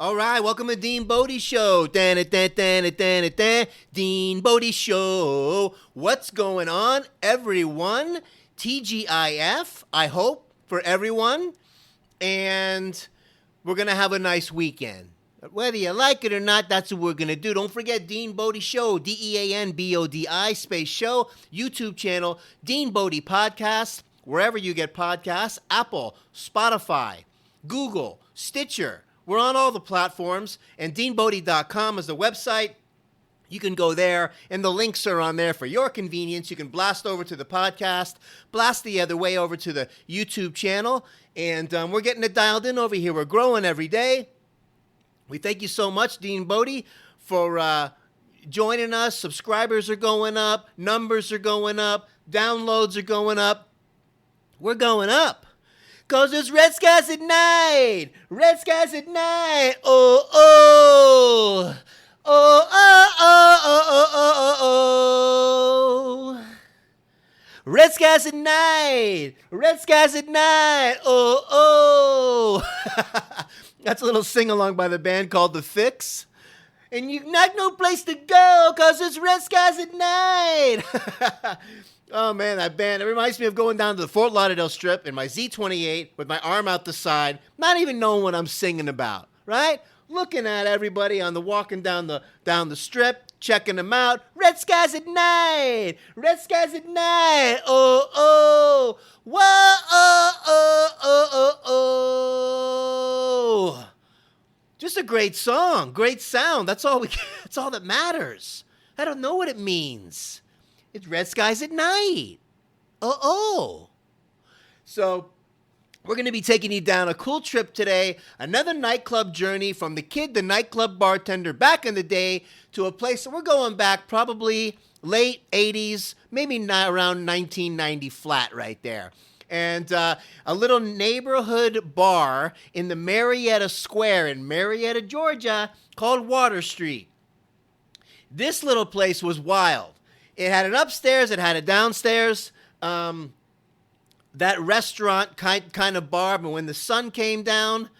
All right, welcome to Dean Bodi Show. Dean Bodi Show. What's going on, everyone? TGIF, I hope, for everyone. And we're going to have a nice weekend. Whether you like it or not, that's what we're going to do. Don't forget Dean Bodi Show, DEANBODI space show, YouTube channel, Dean Bodi Podcast, wherever you get podcasts, Apple, Spotify, Google, Stitcher. We're on all the platforms, and deanbodi.com is the website. You can go there, and the links are on there for your convenience. You can blast over to the podcast, blast the other way over to the YouTube channel, and we're getting it dialed in over here. We're growing every day. We thank you so much, Dean Bodi, for joining us. Subscribers are going up. Numbers are going up. Downloads are going up. We're going up. Cause it's red skies at night, red skies at night, oh, oh, oh, oh, oh, oh, oh, oh, oh. Red skies at night, red skies at night, oh, oh. That's a little sing-along by the band called the Fixx. And you got no place to go cause it's red skies at night. Oh, man, that band, it reminds me of going down to the Fort Lauderdale Strip in my Z28 with my arm out the side, not even knowing what I'm singing about, right? Looking at everybody on the walking down the strip, checking them out. Red skies at night, red skies at night, oh, oh, whoa, oh, oh, oh, oh, oh. Just a great song, great sound. That's all that matters. I don't know what it means. It's red skies at night. Oh. So we're going to be taking you down a cool trip today. Another nightclub journey from the kid, the nightclub bartender back in the day to a place that we're going back probably late 80s, maybe not around 1990 flat right there. And a little neighborhood bar in the Marietta Square in Marietta, Georgia called Water Street. This little place was wild. It had an upstairs, it had a downstairs, that restaurant kind of bar, but when the sun came down,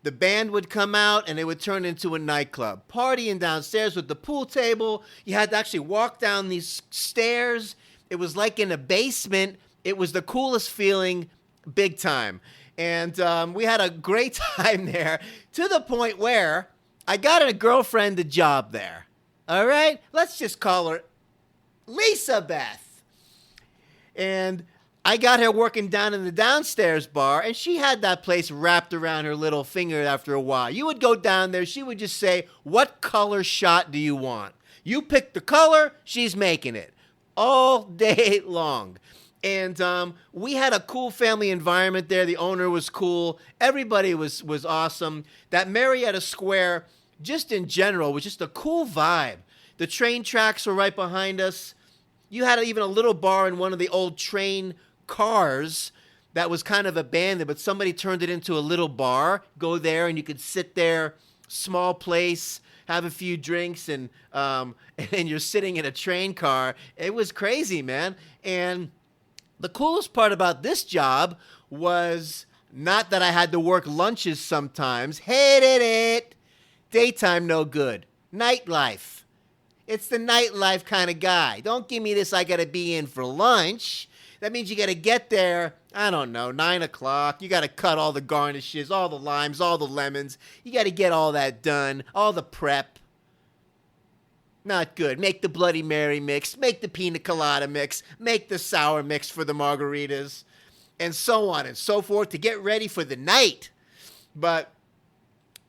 the band would come out and it would turn into a nightclub. Partying downstairs with the pool table. You had to actually walk down these stairs. It was like in a basement. It was the coolest feeling, big time. And we had a great time there to the point where I got a girlfriend a job there. All right? Let's just call her Lisa Beth. And I got her working down in the downstairs bar, and she had that place wrapped around her little finger after a while. You would go down there, she would just say, what color shot do you want? You pick the color, she's making it all day long. And we had a cool family environment there. The owner was cool. Everybody was awesome. That Marietta Square, just in general, was just a cool vibe. The train tracks were right behind us. You had even a little bar in one of the old train cars that was kind of abandoned, but somebody turned it into a little bar. Go there and you could sit there, small place, have a few drinks, and you're sitting in a train car. It was crazy, man. And the coolest part about this job was not that I had to work lunches sometimes. Hated it. Daytime, no good. Nightlife. It's the nightlife kind of guy. Don't give me this, I got to be in for lunch. That means you got to get there, I don't know, 9 o'clock. You got to cut all the garnishes, all the limes, all the lemons. You got to get all that done, all the prep. Not good. Make the Bloody Mary mix, make the pina colada mix, make the sour mix for the margaritas, and so on and so forth to get ready for the night. But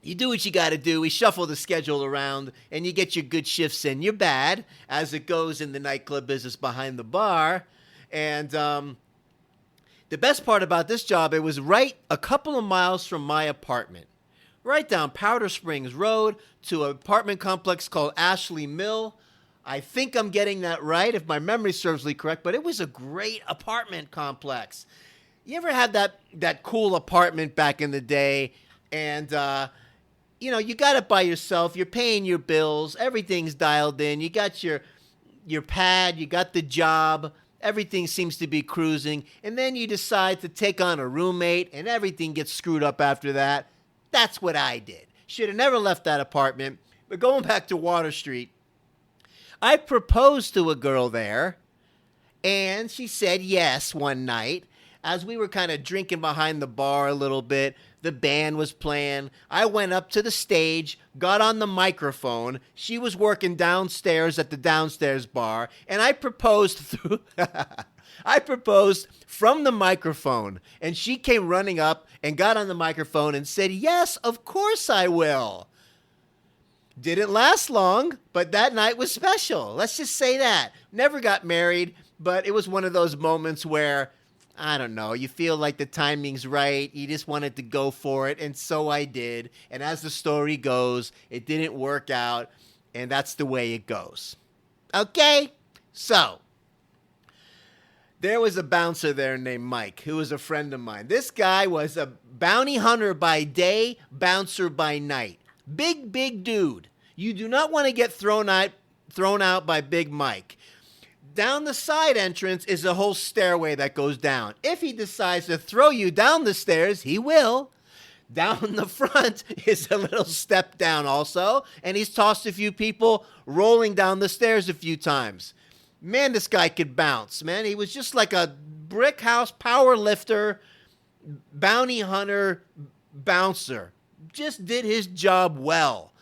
you do what you got to do. We shuffle the schedule around, and you get your good shifts in. You're bad, as it goes in the nightclub business behind the bar. And the best part about this job, it was right a couple of miles from my apartment. Right down Powder Springs Road to an apartment complex called Ashley Mill. I think I'm getting that right, if my memory serves me correct, but it was a great apartment complex. You ever had that cool apartment back in the day, and you got it by yourself, you're paying your bills, everything's dialed in, you got your pad, you got the job, everything seems to be cruising, and then you decide to take on a roommate, and everything gets screwed up after that. That's what I did. Should have never left that apartment. But going back to Water Street, I proposed to a girl there, and she said yes one night. As we were kind of drinking behind the bar a little bit, the band was playing. I went up to the stage, got on the microphone. She was working downstairs at the downstairs bar, and I proposed through I proposed from the microphone, and she came running up and got on the microphone and said, "Yes, of course I will." Didn't last long, but that night was special. Let's just say that. Never got married, but it was one of those moments where, I don't know, you feel like the timing's right. You just wanted to go for it, and so I did. And as the story goes, it didn't work out, and that's the way it goes. Okay? So, there was a bouncer there named Mike, who was a friend of mine. This guy was a bounty hunter by day, bouncer by night. Big dude. You do not want to get thrown out by Big Mike. Down the side entrance is a whole stairway that goes down. If he decides to throw you down the stairs, he will. Down the front is a little step down also, and he's tossed a few people rolling down the stairs a few times. Man, this guy could bounce, man. He was just like a brick house power lifter, bounty hunter, bouncer. Just did his job well.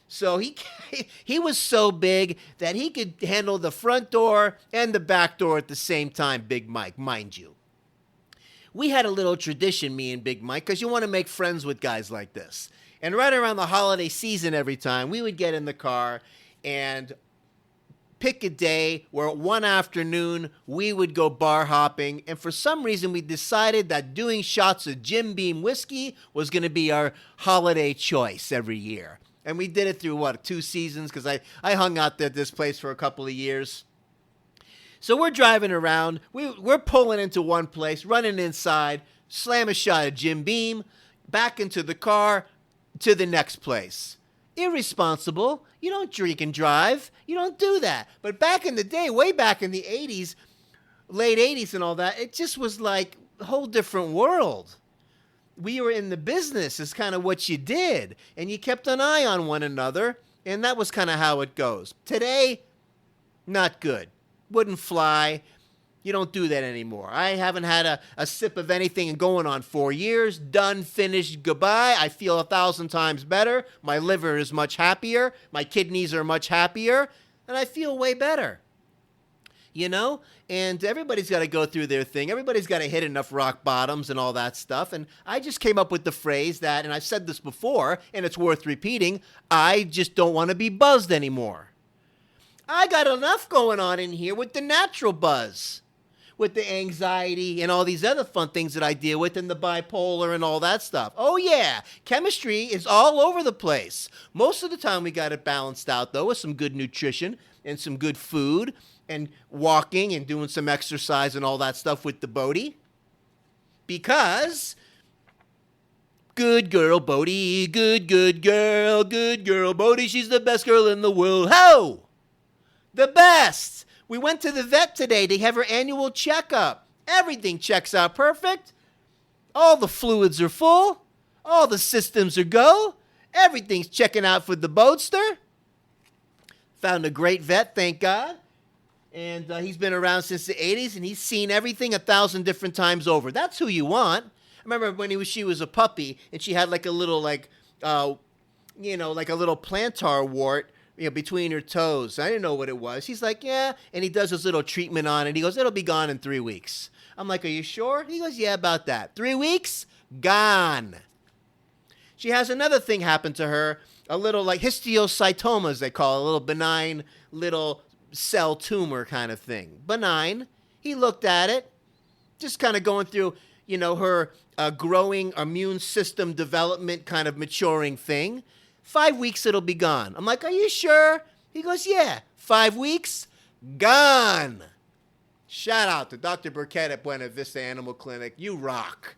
So he was so big that he could handle the front door and the back door at the same time, Big Mike, mind you. We had a little tradition, me and Big Mike, because you want to make friends with guys like this. And right around the holiday season every time, we would get in the car and pick a day where one afternoon we would go bar hopping, and for some reason we decided that doing shots of Jim Beam whiskey was going to be our holiday choice every year. And we did it through, 2 seasons, because I hung out at this place for a couple of years. So we're driving around, we're pulling into one place, running inside, slam a shot of Jim Beam, back into the car, to the next place. Irresponsible. You don't drink and drive. You don't do that. But back in the day, way back in the 80s, late 80s and all that, it just was like a whole different world. We were in the business is kind of what you did. And you kept an eye on one another. And that was kind of how it goes. Today, not good. Wouldn't fly. You don't do that anymore. I haven't had a sip of anything in going on 4 years. Done, finished, goodbye. I feel 1,000 times better. My liver is much happier. My kidneys are much happier. And I feel way better. You know? And everybody's got to go through their thing. Everybody's got to hit enough rock bottoms and all that stuff. And I just came up with the phrase that, and I've said this before, and it's worth repeating, I just don't want to be buzzed anymore. I got enough going on in here with the natural buzz. With the anxiety and all these other fun things that I deal with and the bipolar and all that stuff. Oh yeah, chemistry is all over the place. Most of the time we got it balanced out though with some good nutrition and some good food and walking and doing some exercise and all that stuff with the Bodi. Because good girl Bodi, good girl Bodi, she's the best girl in the world. Ho! The best! We went to the vet today to have her annual checkup. Everything checks out perfect. All the fluids are full. All the systems are go. Everything's checking out for the boatster. Found a great vet, thank God. And he's been around since the 80s, and he's seen everything 1,000 different times over. That's who you want. I remember when she was a puppy, and she had like a little, like a little plantar wart, between her toes. I didn't know what it was. He's like, yeah. And he does his little treatment on it. He goes, it'll be gone in 3 weeks. I'm like, are you sure? He goes, yeah, about that. 3 weeks? Gone. She has another thing happen to her, a little like histiocytoma, as they call it, a little benign little cell tumor kind of thing. Benign. He looked at it, just kind of going through, her growing immune system development kind of maturing thing. 5 weeks, it'll be gone. I'm like, are you sure? He goes, yeah. 5 weeks, gone. Shout out to Dr. Burkett at Buena Vista Animal Clinic. You rock.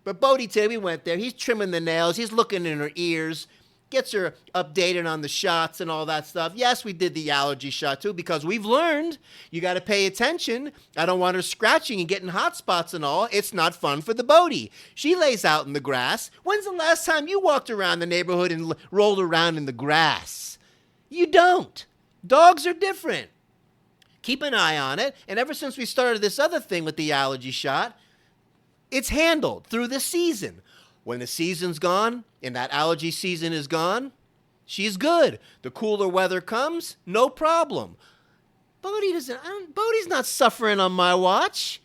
But Bodi today, we went there. He's trimming the nails. He's looking in her ears, gets her updated on the shots and all that stuff. Yes, we did the allergy shot too, because we've learned you got to pay attention. I don't want her scratching and getting hot spots and all. It's not fun for the Bodi. She lays out in the grass. When's the last time you walked around the neighborhood and rolled around in the grass? You don't. Dogs are different. Keep an eye on it. And ever since we started this other thing with the allergy shot, it's handled through the season. When the season's gone and that allergy season is gone, she's good. The cooler weather comes, no problem. Bodi's not suffering on my watch.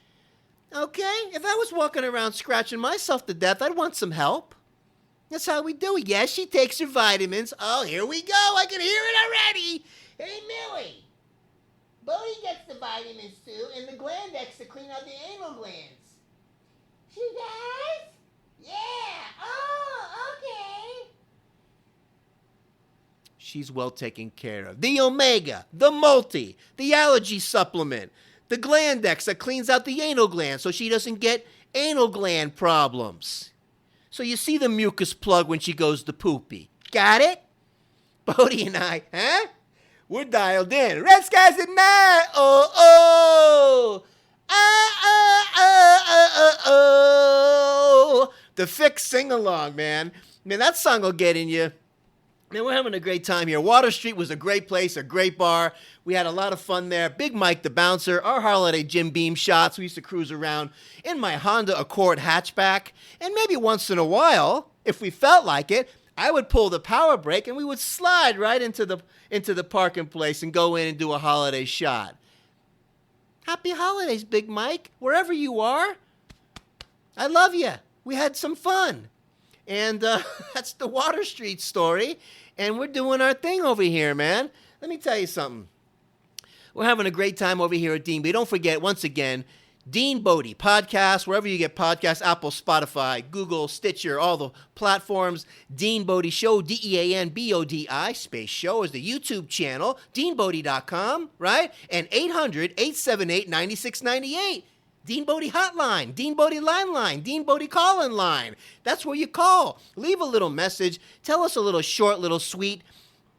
Okay? If I was walking around scratching myself to death, I'd want some help. That's how we do it. Yes, she takes her vitamins. Oh, here we go. I can hear it already. Hey, Millie. Bodi gets the vitamins too, and the Glandex to clean out the anal glands. She does? Yeah. Oh, okay. She's well taken care of. The Omega, the Multi, the allergy supplement, the Glandex that cleans out the anal gland so she doesn't get anal gland problems. So you see the mucus plug when she goes to poopy. Got it? Bodi and I, huh? We're dialed in. Red skies at night. Oh, oh. Oh. The Fixx sing-along, man. Man, that song will get in you. Man, we're having a great time here. Water Street was a great place, a great bar. We had a lot of fun there. Big Mike the Bouncer, our holiday Jim Beam shots. We used to cruise around in my Honda Accord hatchback. And maybe once in a while, if we felt like it, I would pull the power brake and we would slide right into the parking place and go in and do a holiday shot. Happy holidays, Big Mike, wherever you are. I love you. We had some fun. And that's the Water Street story. And we're doing our thing over here, man. Let me tell you something. We're having a great time over here at Dean Bodi. Don't forget, once again, Dean Bodi podcast, wherever you get podcasts, Apple, Spotify, Google, Stitcher, all the platforms. Dean Bodi Show, DEANBODI, space show is the YouTube channel, deanbodi.com, right? And 800-878-9698. Dean Bodi hotline, Dean Bodi line, Dean Bodi call-in line. That's where you call. Leave a little message. Tell us a little short, little sweet,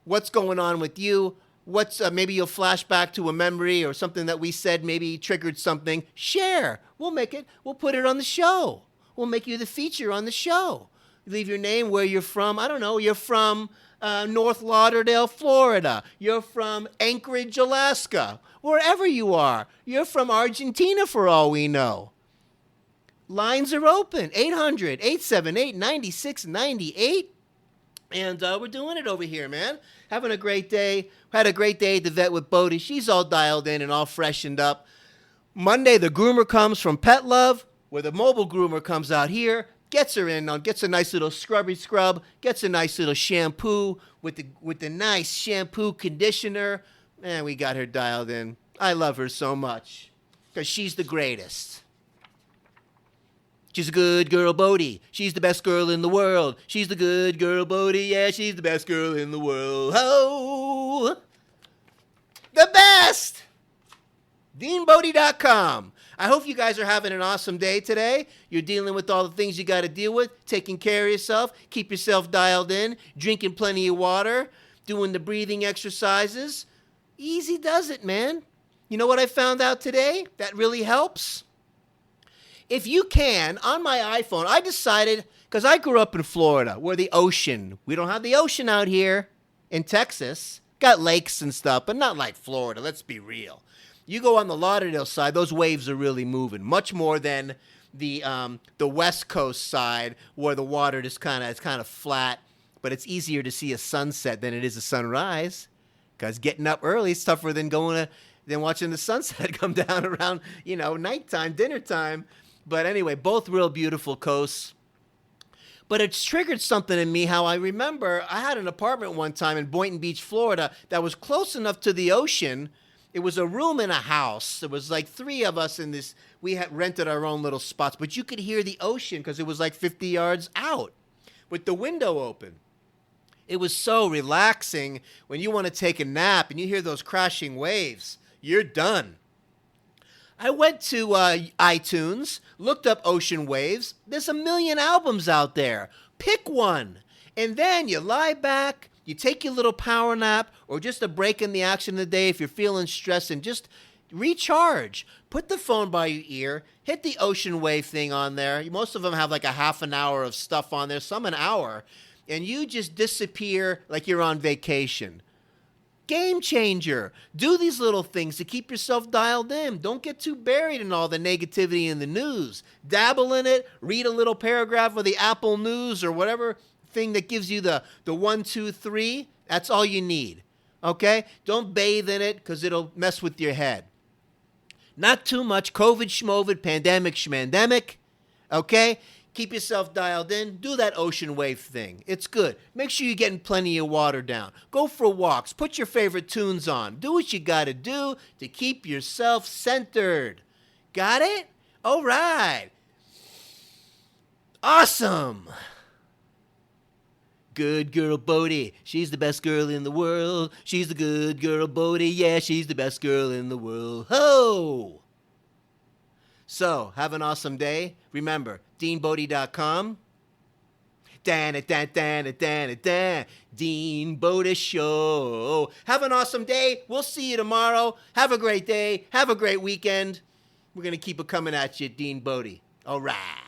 what's going on with you. What's maybe you'll flash back to a memory or something that we said maybe triggered something. Share. We'll make it. We'll put it on the show. We'll make you the feature on the show. Leave your name, where you're from. I don't know. You're from North Lauderdale, Florida. You're from Anchorage, Alaska. Wherever you are. You're from Argentina for all we know. Lines are open. 800-878-9698. And we're doing it over here, man. Having a great day. Had a great day at the vet with Bodi. She's all dialed in and all freshened up. Monday, the groomer comes from Pet Love, where the mobile groomer comes out here, gets her in, gets a nice little scrubby scrub, gets a nice little shampoo with the nice shampoo conditioner. Man, we got her dialed in. I love her so much because she's the greatest. She's a good girl, Bodi. She's the best girl in the world. She's the good girl, Bodi. Yeah, she's the best girl in the world. Oh, the best. DeanBodi.com. I hope you guys are having an awesome day today. You're dealing with all the things you got to deal with, taking care of yourself, keep yourself dialed in, drinking plenty of water, doing the breathing exercises. Easy does it, man. You know what I found out today that really helps? If you can, on my iPhone, I decided, because I grew up in Florida, where the ocean, we don't have the ocean out here in Texas. Got lakes and stuff, but not like Florida, let's be real. You go on the Lauderdale side, those waves are really moving, much more than the West Coast side, where the water just kind of flat, but it's easier to see a sunset than it is a sunrise, because getting up early is tougher than watching the sunset come down around, nighttime, dinner time. But anyway, both real beautiful coasts. But it's triggered something in me how I remember I had an apartment one time in Boynton Beach, Florida, that was close enough to the ocean. It was a room in a house. There was like 3 of us in this. We had rented our own little spots, but you could hear the ocean because it was like 50 yards out with the window open. It was so relaxing when you want to take a nap and you hear those crashing waves. You're done. I went to iTunes, looked up ocean waves. There's a million albums out there. Pick one And then you lie back, you take your little power nap or just a break in the action of the day if you're feeling stressed, and just recharge. Put the phone by your ear, hit the ocean wave thing on there. Most of them have like a half an hour of stuff on there, some an hour, and you just disappear like you're on vacation. Game changer. Do these little things to keep yourself dialed in. Don't get too buried in all the negativity in the news. Dabble in it. Read a little paragraph of the Apple News or whatever thing that gives you the 1, 2, 3. That's all you need. Okay? Don't bathe in it because it'll mess with your head. Not too much COVID, schmovid, pandemic, schmandemic. Okay? Keep yourself dialed in. Do that ocean wave thing. It's good. Make sure you're getting plenty of water down. Go for walks. Put your favorite tunes on. Do what you got to do to keep yourself centered. Got it? All right. Awesome. Good Girl Bodi. She's the best girl in the world. She's the good Girl Bodi. Yeah, she's the best girl in the world. Ho! So, have an awesome day. Remember, DeanBodi.com. Dean Bodi Show. Have an awesome day. We'll see you tomorrow. Have a great day. Have a great weekend. We're going to keep it coming at you, Dean Bodi. All right.